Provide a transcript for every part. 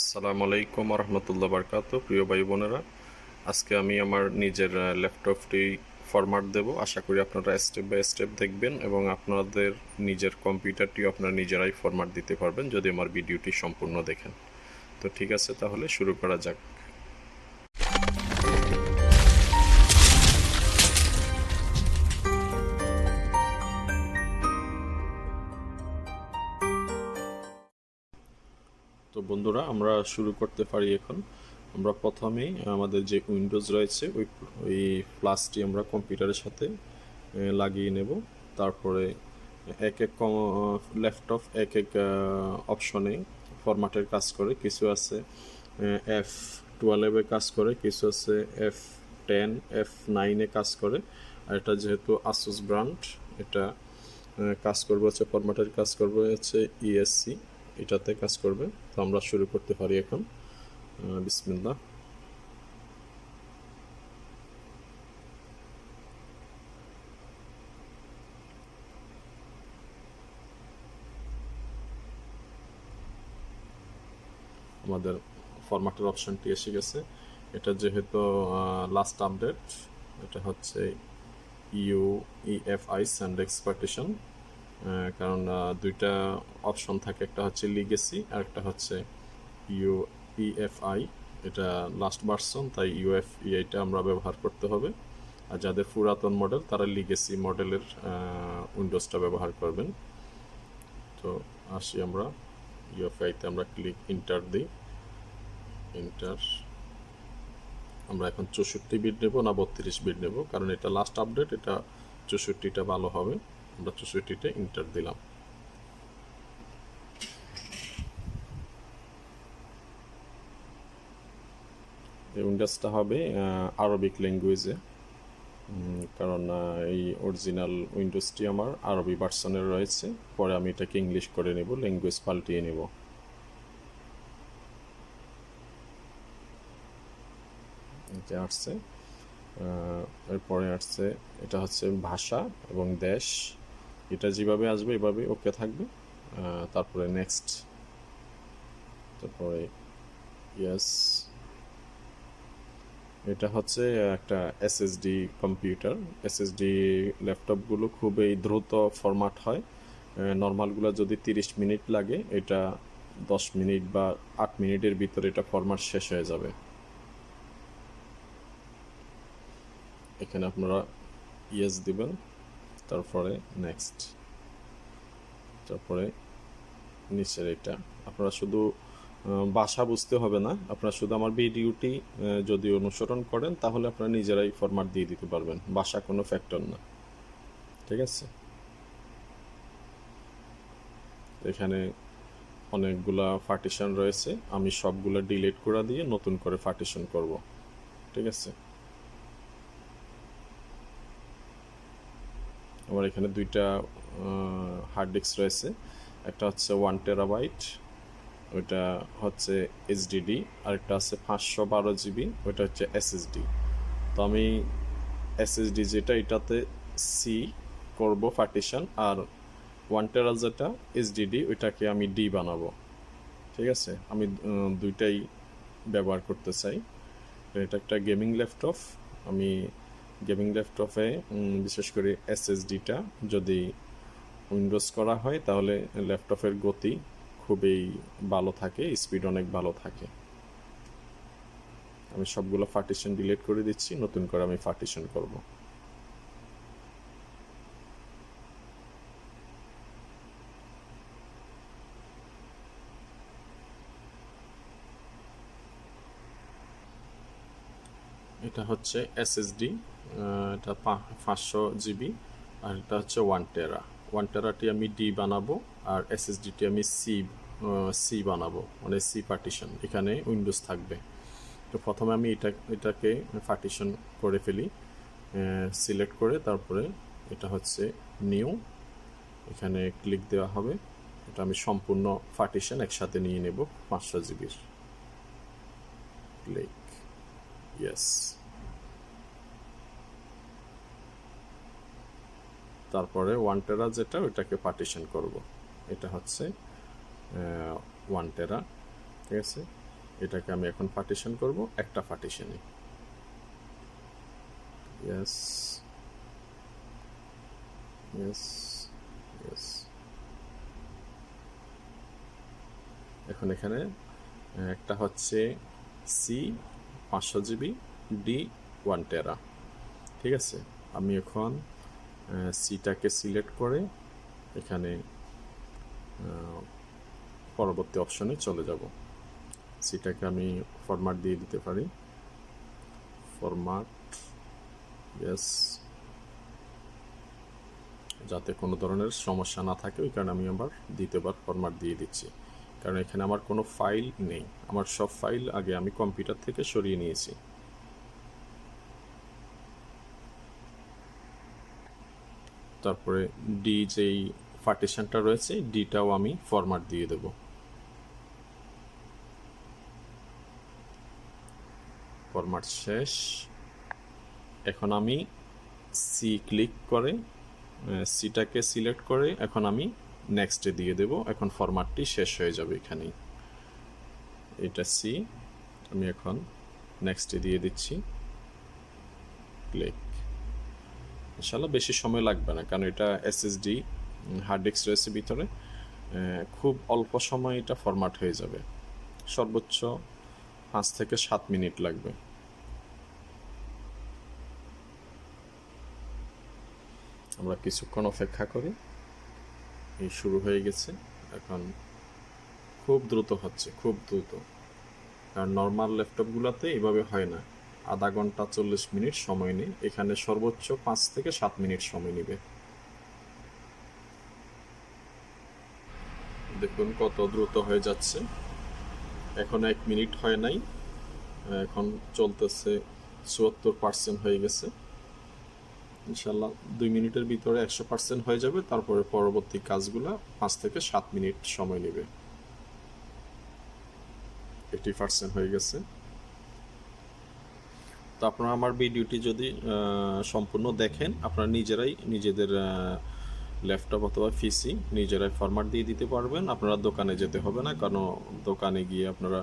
আসসালামু আলাইকুম রহমতুল্লাহ বারকাত। প্রিয় ভাই বোনেরা, আজকে আমি আমার নিজের ল্যাপটপটি ফরম্যাট দেব। আশা করি আপনারা স্টেপ বাই স্টেপ দেখবেন এবং আপনাদের নিজের কম্পিউটারটিও আপনারা নিজেরাই ফরম্যাট দিতে পারবেন যদি আমার ভিডিওটি সম্পূর্ণ দেখেন। তো ঠিক আছে, তাহলে শুরু করা যাক। তো বন্ধুরা, আমরা শুরু করতে পারি এখন। আমরা প্রথমেই আমাদের যে উইন্ডোজ রয়েছে ওই প্লাসটি আমরা কম্পিউটারের সাথে লাগিয়ে নেব। তারপরে এক এক ল্যাপটপ এক এক অপশনে ফরম্যাটের কাজ করে। কিছু আছে F12 কাজ করে, কিছু আছে F10 F9 কাজ করে। আর এটা যেহেতু আসুস ব্র্যান্ড, এটা কাজ করবে হচ্ছে ফরম্যাটের কাজ করবে হচ্ছে ESC, এটাতে কাজ করবে। তো আমরা শুরু করতে পারি এখন। বিসমিল্লাহ। আমাদের ফরম্যাটের অপশনটি এসে গেছে। এটা যেহেতু লাস্ট আপডেট, এটা হচ্ছে UEFI স্যান্ডেক্স পার্টিশন। কারণ দুইটা অপশন থাকে, একটা হচ্ছে লিগেসি আর একটা হচ্ছে UEFI। এটা লাস্ট ভার্সন, তাই UEFI-টা আমরা ব্যবহার করতে হবে। আর যাদের পুরাতন মডেল তারা লিগেসি মডেলের উইন্ডোজটা ব্যবহার করবেন। তো আসি আমরা UEFI-তে, আমরা ইন্টার দিই। ইন্টার। আমরা এখন 64 বিট নেব না 32 বিট নেব, কারণ এটা লাস্ট আপডেট, এটা 64টা ভালো হবে। আমরা 64তে ইন্টার দিলাম। এই উইন্ডোজটা হবে আরবিক ল্যাঙ্গুয়েজে, কারণ এই অরিজিনাল উইন্ডোজটি আমার আরবি ভার্সনের রয়েছে। পরে আমি এটাকে ইংলিশ করে নেব, ল্যাঙ্গুয়েজ পাল্টিয়ে নেব। এটা আসছে, এরপরে আসছে এটা হচ্ছে ভাষা এবং দেশ। এটা যেভাবে আসবে এভাবে ওকে থাকবে। তারপরে নেক্সট, তারপরে ইয়েস। এটা হচ্ছে একটা SSD কম্পিউটার। SSD ল্যাপটপগুলো খুবই দ্রুত ফরম্যাট হয়। নর্মালগুলো যদি 30 মিনিট লাগে, এটা 10 মিনিট বা 8 মিনিটের ভিতরে এটা ফরম্যাট শেষ হয়ে যাবে। এখানে আপনারা ইয়েস দিবেন, তারপরে নেক্সট, তারপরে নিচের এটা। আপনারা শুধু ভাষা বুঝতে হবে না, আপনারা শুধু আমার ভিডিওটি যদি অনুসরণ করেন তাহলে আপনারা নিজেরাই ফরম্যাট দিয়ে দিতে পারবেন। ভাষা কোনো ফ্যাক্টর না, ঠিক আছে? এখানে অনেকগুলা পার্টিশন রয়েছে, আমি সবগুলো ডিলিট করে দিয়ে নতুন করে পার্টিশন করব, ঠিক আছে? আমার এখানে দুইটা হার্ড ডিস্ক রয়েছে, একটা হচ্ছে 1 টেরাবাইট, ওইটা হচ্ছে HDD, আরেকটা আছে 512 GB, ওইটা হচ্ছে SSD। তো আমি SSD যেটা, এটাতে C করব পার্টিশন, আর 1 টেরা যেটা HDD ওইটাকে আমি D বানাবো, ঠিক আছে? আমি দুইটাই ব্যবহার করতে চাই। এটা একটা গেমিং ল্যাপটপ। আমি গেমিং ল্যাপটপে বিশেষ করে SSD-টা যদি উইন্ডোজ করা হয় তাহলে ল্যাপটপের গতি খুবই ভালো থাকে, স্পিড অনেক ভালো থাকে। আমি সবগুলো পার্টিশন ডিলিট করে দিচ্ছি, নতুন করে আমি পার্টিশন করব। এটা হচ্ছে SSD, এটা 500 GB, আর এটা হচ্ছে 1 টেরা। 1 টেরাটি আমি D বানাবো, আর SSD-টি আমি C বানাবো, মানে C পার্টিশন, এখানে উইন্ডোজ থাকবে। তো প্রথমে আমি এটাকে পার্টিশন করে ফেলি, সিলেক্ট করে, তারপরে এটা হচ্ছে নিউ, এখানে ক্লিক দেওয়া হবে। এটা আমি সম্পূর্ণ পার্টিশন একসাথে নিয়ে নেব 500 জিবির। Click, yes. তারপরে 1 টেরা যেটা, ওইটাকে পার্টিশন করব। এটা হচ্ছে 1 টেরা, ঠিক আছে? এটাকে আমি এখন পার্টিশন করব একটা পার্টিশনে। Yes yes yes. এখন এখানে একটা হচ্ছে সি 500 জিবি, ডি 1 টেরা। ঠিক আছে, আমি এখন সিটাকে সিলেক্ট করে এখানে পরবর্তী অপশনে চলে যাব। সিটাকে আমি ফরম্যাট দিয়ে দিতে পারি, ফরম্যাট, ইয়েস, যাতে কোনো ধরনের সমস্যা না থাকে ওই কারণে আমি আবার দ্বিতীয়বার ফরম্যাট দিয়ে দিচ্ছি, কারণ এখানে আমার কোনো ফাইল নেই, আমার সব ফাইল আগে আমি কম্পিউটার থেকে সরিয়ে নিয়েছি। তারপরে ডি যেই পার্টিশনটা রয়েছে ডিটাও আমি ফরম্যাট দিয়ে দেব। ফরম্যাট শেষ। এখন আমি সি ক্লিক করে সিটাকে সিলেক্ট করে এখন আমি নেক্সটে দিয়ে দেব। এখন ফরম্যাটটি শেষ হয়ে যাবে এখানেই। এটা সি, আমি এখন নেক্সটে দিয়ে দিচ্ছি, ক্লিক। ইনশাল্লাহ বেশি সময় লাগবে না, কারণ এটা এসএসডি হার্ড ডিস্ক রয়েছে ভিতরে, খুব অল্প সময় এটা ফরম্যাট হয়ে যাবে, সর্বোচ্চ 5 থেকে 7 মিনিট লাগবে। আমরা কিছুক্ষণ অপেক্ষা করি। এই শুরু হয়ে গেছে, এখন খুব দ্রুত হচ্ছে, খুব দ্রুত, কারণ নর্মাল ল্যাপটপগুলোতে এইভাবে হয় না, আধা ঘন্টা 40 মিনিট সময় নেই, এখানে সর্বোচ্চ 5 থেকে 7 মিনিট সময় নেবে। দেখুন কত দ্রুত হয়ে যাচ্ছে। এখন 1 মিনিট হয় নাই, এখন চলতেছে 74% হয়ে গেছে। ইনশাল্লাহ 2 মিনিটের ভিতরে 100% হয়ে যাবে। তারপরে পরবর্তী কাজগুলো 5 থেকে 7 মিনিট সময় নেবে। 80% হয়ে গেছে। তো আপনারা আমার ভিডিওটি যদি সম্পূর্ণ দেখেন, আপনারা নিজেরাই নিজেদের ল্যাপটপ অথবা পিসি নিজেরাই ফরম্যাট দিয়ে দিতে পারবেন। আপনারা দোকানে যেতে হবে না, কারণ দোকানে গিয়ে আপনারা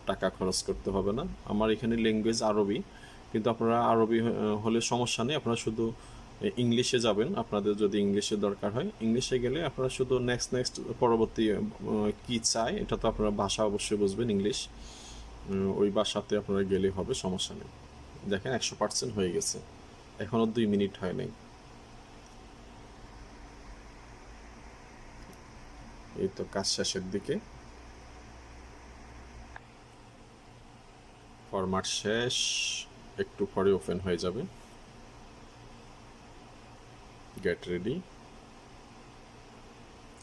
টাকা খরচ করতে হবে না। আমার এখানে ল্যাঙ্গুয়েজ আরবি, কিন্তু আপনারা আরবি হলে সমস্যা নেই, আপনারা শুধু ইংলিশে যাবেন। আপনাদের যদি ইংলিশে দরকার হয়, ইংলিশে গেলে আপনারা শুধু নেক্সট পরবর্তী কী চায় এটা তো আপনারা ভাষা অবশ্যই বুঝবেন ইংলিশ, ওই ভাষাতে আপনারা গেলে হবে, সমস্যা নেই। দেখেন 100% হয়ে গেছে, এখনও 2 মিনিট হয় নাই। এই তো কাজ শেষের দিকে, ফরম্যাট শেষ, একটু পরে ওপেন হয়ে যাবে। Get ready.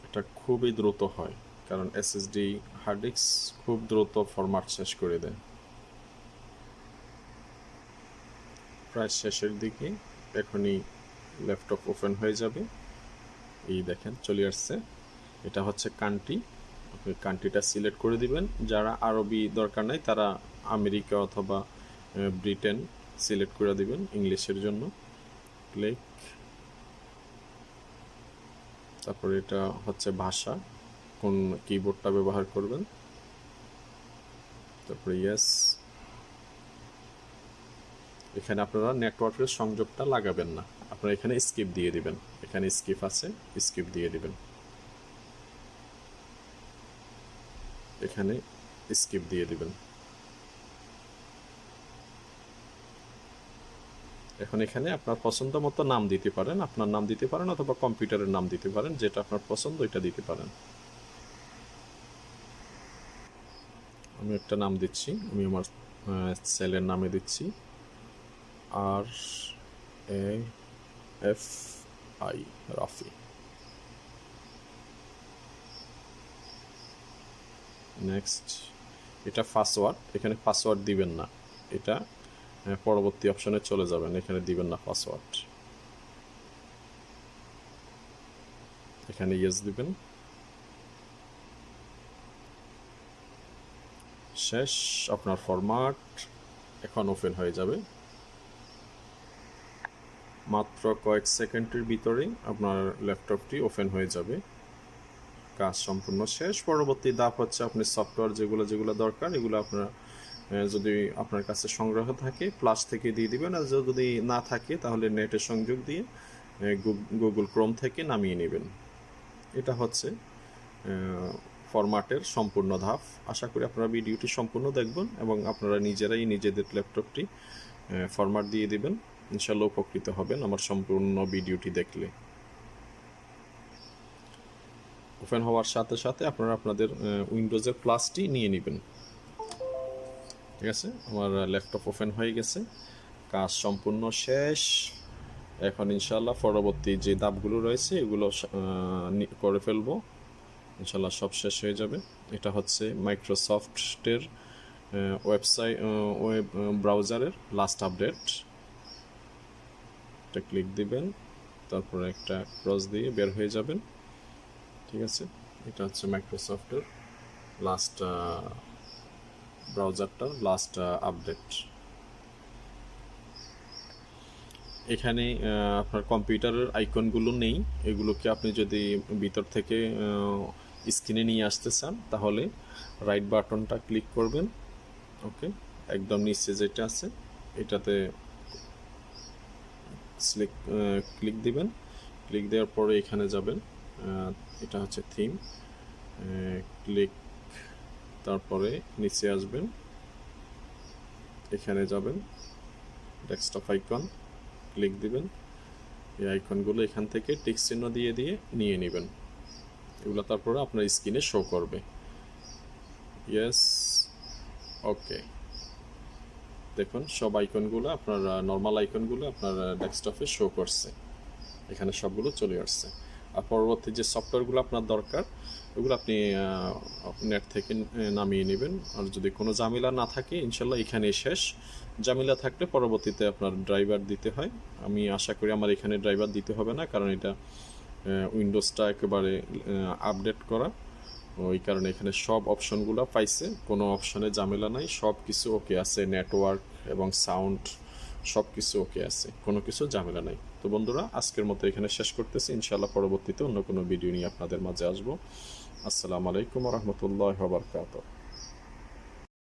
এটা খুবই দ্রুত হয়, কারণ এসএসডি হার্ড ডিস্ক খুব দ্রুত ফরম্যাট শেষ করে দেয়। প্রায় শেষের দিকে, এখনই ল্যাপটপ ওপেন হয়ে যাবে। এই দেখেন চলে আসছে। এটা হচ্ছে কান্ট্রি, আপনি কান্ট্রিটা সিলেক্ট করে দিবেন। যারা আরবি দরকার নাই তারা আমেরিকা অথবা ব্রিটেন সিলেক্ট করে দিবেন ইংলিশের জন্য, ক্লিক। তারপরে এটা হচ্ছে ভাষা, কোন কিবোর্ডটা ব্যবহার করবেন, তারপরে ইয়েস। এখানে আপনারা নেটওয়ার্কের সংযোগটা লাগাবেন না, আপনারা এখানে স্কিপ দিয়ে দিবেন, এখানে স্কিপ আছে, স্কিপ দিয়ে দিবেন, এখানে স্কিপ দিয়ে দিবেন। এখন এখানে আপনার পছন্দ মতো নাম দিতে পারেন, আপনার নাম দিতে পারেন অথবা কম্পিউটারের নাম দিতে পারেন, যেটা আপনার পছন্দ ওইটা দিতে পারেন। আমি একটা নাম দিচ্ছি, আমি আমার সেলের নামে দিচ্ছি RAFI, রাফি। নেক্সট। এটা পাসওয়ার্ড, এখানে পাসওয়ার্ড দিবেন না, এটা পরবর্তী অপশনে চলে যাবেন, এখানে দিবেন না পাসওয়ার্ড। এখানে ইয়েস দিবেন। শেষ, আপনার ফরম্যাট এখন ওপেন হয়ে যাবে। মাত্র কয়েক সেকেন্ডের ভিতরেই আপনার ল্যাপটপটি ওপেন হয়ে যাবে। কাজ সম্পূর্ণ শেষ। পরবর্তী ধাপ হচ্ছে আপনি সফটওয়্যার যেগুলো দরকার এগুলো আপনারা যদি আপনার কাছে সংগ্রহ থাকে প্লাস থেকে দিয়ে দিবেন, আর যদি না থাকে তাহলে নেটের সংযোগ দিয়ে গুগল ক্রোম থেকে নামিয়ে নেবেন। এটা হচ্ছে ফরম্যাটের সম্পূর্ণ ধাপ। আশা করি আপনারা ভিডিওটি সম্পূর্ণ দেখবেন এবং আপনারা নিজেরাই নিজেদের ল্যাপটপটি ফরম্যাট দিয়ে দিবেন। ইনশাআল্লাহ উপকৃত হবেন আমার সম্পূর্ণ ভিডিওটি দেখলে। ওপেন হওয়ার সাথে সাথে আপনারা আপনাদের উইন্ডোজের প্লাসটি নিয়ে নেবেন। ঠিক আছে, আমার ল্যাপটপ ওপেন হয়ে গেছে, কাজ সম্পূর্ণ শেষ। এখন ইনশাআল্লাহ পরবর্তী যে ধাপগুলো রয়েছে এগুলো করে ফেলবো, ইনশাআল্লাহ সব শেষ হয়ে যাবে। এটা হচ্ছে মাইক্রোসফটের ওয়েবসাইট ওয়েব ব্রাউজারের লাস্ট আপডেট। এটা ক্লিক দিবেন, তারপরে একটা ক্রস দিয়ে বের হয়ে যাবেন। ঠিক আছে, এটা হচ্ছে মাইক্রোসফটের লাস্ট ব্রাউজারটার লাস্ট আপডেট। এখানে আপনার কম্পিউটারের আইকনগুলো নেই, এগুলোকে আপনি যদি ভিতর থেকে স্ক্রিনে নিয়ে আসতে চান তাহলে রাইট বাটনটা ক্লিক করবেন। ওকে, একদম নিচে যেটা আছে এটাতে ক্লিক দিবেন। ক্লিক দেওয়ার পরে এখানে যাবেন, এটা হচ্ছে থিম, ক্লিক, তারপরে নিচে আসবেন, এখানে যাবেন ডেস্কটপ আইকন, ক্লিক দিবেন। এই আইকনগুলো এখান থেকে টিক চিহ্ন দিয়ে নিয়ে নেবেন। এগুলো তারপরে আপনার স্ক্রিনে শো করবে। ইয়েস, ওকে, দেখুন সব আইকনগুলো আপনার নর্মাল আইকনগুলো আপনার ডেস্কটপে শো করছে, এখানে সবগুলো চলে আসছে। আর পরবর্তী যে সফটওয়্যারগুলো আপনার দরকার ওগুলো আপনি নেট থেকে নামিয়ে নেবেন। আর যদি কোনো ঝামেলা না থাকে ইনশাল্লাহ এখানেই শেষ। ঝামেলা থাকলে পরবর্তীতে আপনার ড্রাইভার দিতে হয়। আমি আশা করি আমার এখানে ড্রাইভার দিতে হবে না, কারণ এটা উইন্ডোজটা একেবারে আপডেট করা, ওই কারণে এখানে সব অপশনগুলো পাইছে, কোনো অপশনে ঝামেলা নাই, সব কিছু ওকে আছে, নেটওয়ার্ক এবং সাউন্ড সব কিছু ওকে আছে, কোনো কিছু ঝামেলা নাই। তো বন্ধুরা আজকের মতো এখানে শেষ করতেছি, ইনশাআল্লাহ পরবর্তীতে অন্য কোনো ভিডিও নিয়ে আপনাদের মাঝে আসবো। আসসালামু আলাইকুম ওয়া রাহমাতুল্লাহি ওয়া বারাকাতুহু।